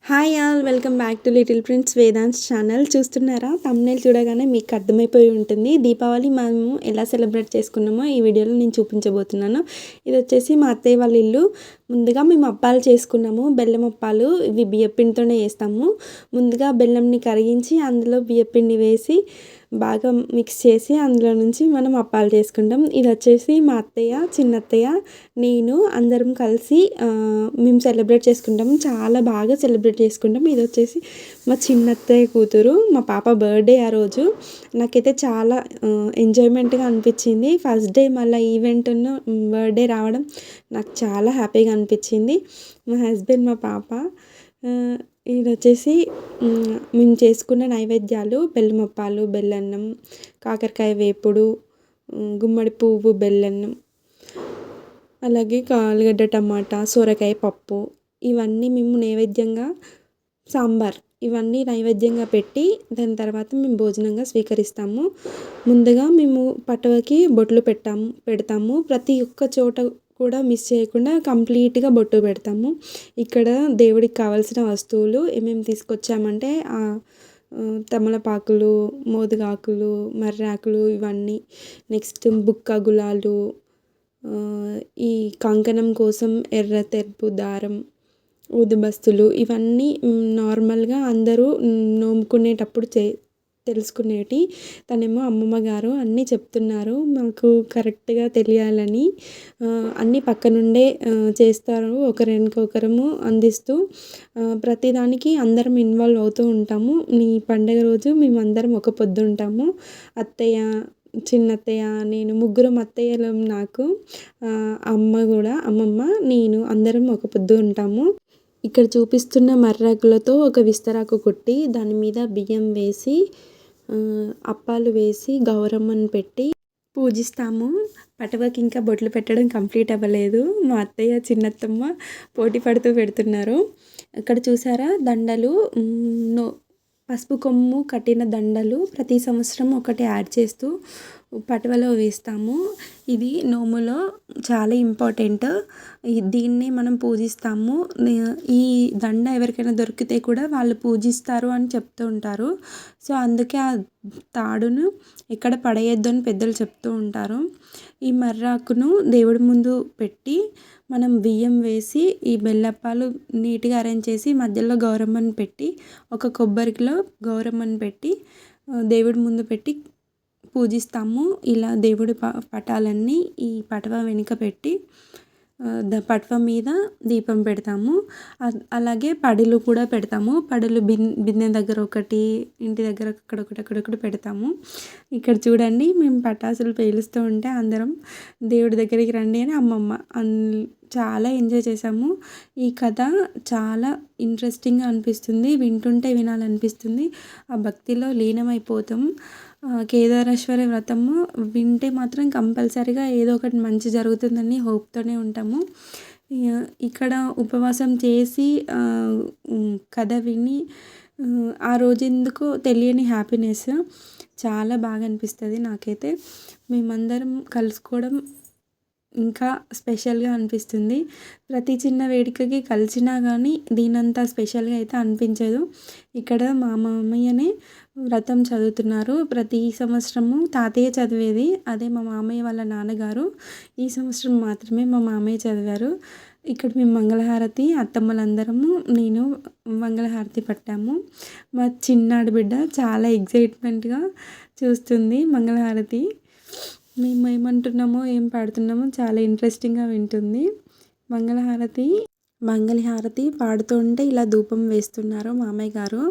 Hi all welcome back to little prince Vedant channel. చూస్తున్నారా, thumbnail చూడగానే మీకు అర్థమైపోయి ఉంటుంది దీపావళి మనము ఎలా సెలబ్రేట్ చేసుకున్నామో ఈ వీడియోలో నేను చూపించబోతున్నాను. ఇది వచ్చేసి మా అత్తయ్య వాళ్ళ ఇల్లు. ముందుగా మేము అప్పాలు చేసుకున్నాము, బెల్లం అప్పాలు. ఇవి బియ్యపిండితోనే చేస్తాము. ముందుగా బెల్లంని కరిగించి అందులో బియ్యపిండి వేసి బాగా మిక్స్ చేసి అందులో నుంచి మనం అప్పాలు చేసుకుంటాం. ఇది వచ్చేసి మా అత్తయ్య, చిన్నత్తయ్య, నేను అందరం కలిసి మేము సెలబ్రేట్ చేసుకుంటాం. చాలా బాగా సెలబ్రేట్ చేసుకుంటాం. ఇది వచ్చేసి మా చిన్నత్తయ్య కూతురు, మా పాప బర్త్డే ఆ రోజు. నాకైతే చాలా ఎంజాయ్మెంట్గా అనిపించింది. ఫస్ట్ డే మళ్ళీ ఈవెంట్ బర్త్డే రావడం నాకు చాలా హ్యాపీగా అనిపించింది. మా హస్బెండ్, మా పాప. ఇది వచ్చేసి మేము చేసుకున్న నైవేద్యాలు: బెల్లం అప్పాలు, బెల్లన్నం, కాకరకాయ వేపుడు, గుమ్మడి పువ్వు బెల్లన్నం, అలాగే ఆలుగడ్డ టమాటా, సొరకాయ పప్పు. ఇవన్నీ మేము నైవేద్యంగా, సాంబార్, ఇవన్నీ నైవేద్యంగా పెట్టి దాని తర్వాత మేము భోజనంగా స్వీకరిస్తాము. ముందుగా మేము పటవకి బొట్లు పెడతాము. ప్రతి ఒక్క చోట కూడా మిస్ చేయకుండా కంప్లీట్గా బొట్టు పెడతాము. ఇక్కడ దేవుడికి కావాల్సిన వస్తువులు ఏమేమి తీసుకొచ్చామంటే తమలపాకులు, మోదుగాకులు, మర్రాకులు, ఇవన్నీ. నెక్స్ట్ బుక్క గులాలు, ఈ కంకణం కోసం ఎర్ర తెర్పు దారం, ఊదుబస్తులు, ఇవన్నీ నార్మల్గా అందరూ నోముకునేటప్పుడు తెలుసుకునేటి. తనేమో అమ్మమ్మ గారు అన్నీ చెప్తున్నారు మాకు కరెక్ట్గా తెలియాలని. అన్నీ పక్కనుండే చేస్తారు, ఒకరికొకరము అందిస్తూ. ప్రతిదానికి అందరం ఇన్వాల్వ్ అవుతూ ఉంటాము. ఈ పండగ రోజు మేమందరం ఒక పొద్దు ఉంటాము. అత్తయ్య, చిన్నత్తయ్య, నేను, ముగ్గురం అత్తయ్యలం నాకు. అమ్మమ్మ, నేను అందరం ఒక పొద్దు ఉంటాము. ఇక్కడ చూపిస్తున్న మర్రాకులతో ఒక విస్తరాకు కొట్టి దాని మీద బియ్యం వేసి అప్పాలు వేసి గౌరమ్మని పెట్టి పూజిస్తాము. పటవకి ఇంకా బొట్లు పెట్టడం కంప్లీట్ అవ్వలేదు. మా అత్తయ్య, చిన్నత్తమ్మ పోటీ పడుతూ పెడుతున్నారు. ఇక్కడ చూసారా, దండలు, పసుపు కొమ్ము కట్టిన దండలు ప్రతి సంవత్సరం ఒకటి యాడ్ చేస్తూ పటవలో వేస్తాము. ఇది నోములో చాలా ఇంపార్టెంట్. దీన్ని మనం పూజిస్తాము. ఈ దండ ఎవరికైనా దొరికితే కూడా వాళ్ళు పూజిస్తారు అని చెప్తూ ఉంటారు. సో అందుకే ఆ తాడును ఎక్కడ పడేయొద్దు అని పెద్దలు చెప్తూ ఉంటారు. ఈ మర్రాకును దేవుడి ముందు పెట్టి మనం బియ్యం వేసి ఈ బెల్లప్పాలు నీట్గా అరేంజ్ చేసి మధ్యలో గౌరమ్మని పెట్టి, ఒక కొబ్బరికిలో గౌరమ్మని పెట్టి దేవుడి ముందు పెట్టి పూజిస్తాము. ఇలా దేవుడి పటాలన్నీ ఈ పటవ వెనుక పెట్టి పటవ మీద దీపం పెడతాము. అలాగే పడులు కూడా పెడతాము. పడులు బిందె దగ్గర ఒకటి, ఇంటి దగ్గర అక్కడొకటి పెడతాము. ఇక్కడ చూడండి, మేము పటాసులు పేలుస్తూ ఉంటే అందరం దేవుడి దగ్గరికి రండి అని అమ్మమ్మ. చాలా ఎంజాయ్ చేసాము. ఈ కథ చాలా ఇంట్రెస్టింగ్గా అనిపిస్తుంది, వింటుంటే వినాలనిపిస్తుంది. ఆ భక్తిలో లీనమైపోతాం. కేదారేశ్వర వ్రతము వింటే మాత్రం కంపల్సరీగా ఏదో ఒకటి మంచి జరుగుతుందని హోప్తోనే ఉంటాము. ఇక్కడ ఉపవాసం చేసి కథ విని ఆ రోజు ఎందుకో తెలియని హ్యాపీనెస్ చాలా బాగా అనిపిస్తుంది నాకైతే. మేమందరం కలుసుకోవడం ఇంకా స్పెషల్గా అనిపిస్తుంది. ప్రతి చిన్న వేడుకకి కలిసినా కానీ దీనంతా స్పెషల్గా అయితే అనిపించదు. ఇక్కడ మా మామయ్యనే వ్రతం చదువుతున్నారు. ప్రతి సంవత్సరము తాతయ్య చదివేది, అదే మా మామయ్య వాళ్ళ నాన్నగారు. ఈ సంవత్సరం మాత్రమే మా మామయ్య చదివారు. ఇక్కడ మేము మంగళహారతి, అత్తమ్మలందరము, నేను మంగళహారతి పట్టాము. మా చిన్నాడు బిడ్డ చాలా ఎగ్జైట్మెంట్గా చూస్తుంది మంగళహారతి. మేము ఏమంటున్నామో ఏం పాడుతున్నామో చాలా ఇంట్రెస్టింగ్గా వింటుంది. మంగళహారతి పాడుతూ ఉంటే ఇలా ధూపం వేస్తున్నారు మామయ్య గారు.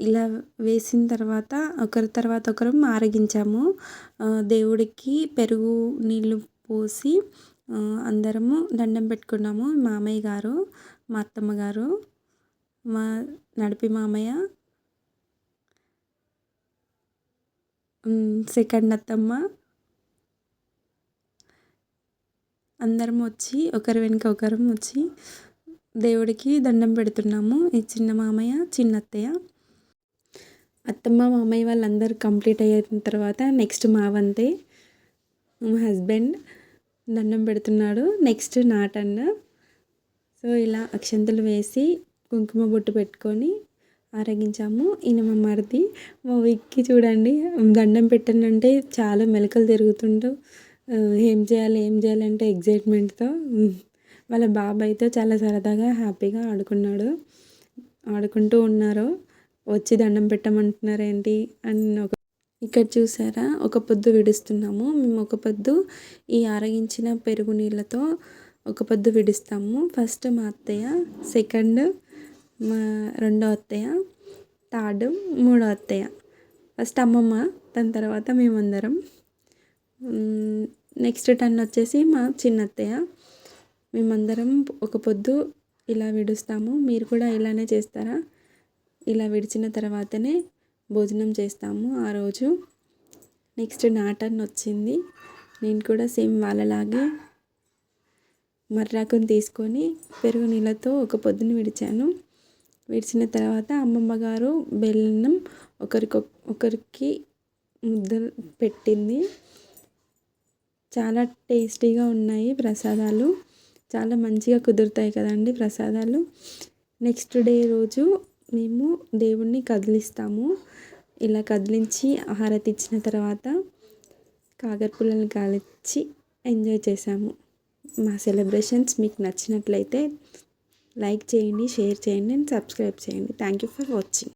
ఇలా వేసిన తర్వాత ఒకరి తర్వాత ఒకరు ఆరగించాము. దేవుడికి పెరుగు నీళ్ళు పోసి అందరము దండం పెట్టుకున్నాము. మామయ్య గారు, మా అత్తమ్మ గారు, మా నడిపి మామయ్య, సెకండ్ అత్తమ్మ, అందరం వచ్చి ఒకరి వెనుక ఒకరం వచ్చి దేవుడికి దండం పెడుతున్నాము. ఈ చిన్న మామయ్య, చిన్నత్తయ్య, అత్తమ్మ, మామయ్య వాళ్ళందరూ కంప్లీట్ అయిన తర్వాత నెక్స్ట్ మా వంతే. మా హస్బెండ్ దండం పెడుతున్నాడు. నెక్స్ట్ నా టర్న్. సో ఇలా అక్షంతలు వేసి కుంకుమ బొట్టు పెట్టుకొని ఆరగించాము. ఈయన మా మరిది, మా విక్కి చూడండి దండం పెట్టానంటే చాలా మెలికలు తిరుగుతుంటూ ఏం చేయాలి ఏం చేయాలంటే ఎగ్జైట్మెంట్తో వాళ్ళ బాబాయ్తో చాలా సరదాగా హ్యాపీగా ఆడుకుంటూ ఉన్నారు. వచ్చి దండం పెట్టమంటున్నారు ఏంటి అని ఇక్కడ చూసారా ఒక పొద్దు విడుస్తున్నాము. మేము ఒక పొద్దు ఈ ఆరగించిన పెరుగు నీళ్ళతో ఒక పొద్దు విడుస్తాము. ఫస్ట్ మా అత్తయ్య, సెకండ్ మా రెండో అత్తయ్య, థర్డ్ మూడో అత్తయ్య. ఫస్ట్ అమ్మమ్మ, దాని తర్వాత మేమందరం. నెక్స్ట్ టర్న్ వచ్చేసి మా చిన్న అత్తయ్య. మేమందరం ఒక పొద్దు ఇలా విడుస్తాము. మీరు కూడా ఇలానే చేస్తారా? ఇలా విడిచిన తర్వాతనే భోజనం చేస్తాము ఆ రోజు. నెక్స్ట్ నా టర్న్ వచ్చింది. నేను కూడా సేమ్ వాళ్ళలాగే మర్రాకుని తీసుకొని పెరుగు నీళ్ళతో ఒక పొద్దుని విడిచిన తర్వాత అమ్మమ్మ గారు బెల్లం ఒకరికి ముద్దలు పెట్టింది. చాలా టేస్టీగా ఉన్నాయి ప్రసాదాలు. చాలా మంచిగా కుదురుతాయి కదండి ప్రసాదాలు. నెక్స్ట్ డే రోజు మేము దేవుణ్ణి కదిలిస్తాము. ఇలా కదిలించి హారతి ఇచ్చిన తర్వాత కాకరపుల్లలు కాల్చి ఎంజాయ్ చేసాము. మా సెలబ్రేషన్స్ మీకు నచ్చినట్లయితే లైక్ చేయండి, షేర్ చేయండి అండ్ సబ్స్క్రైబ్ చేయండి. Thank you for watching.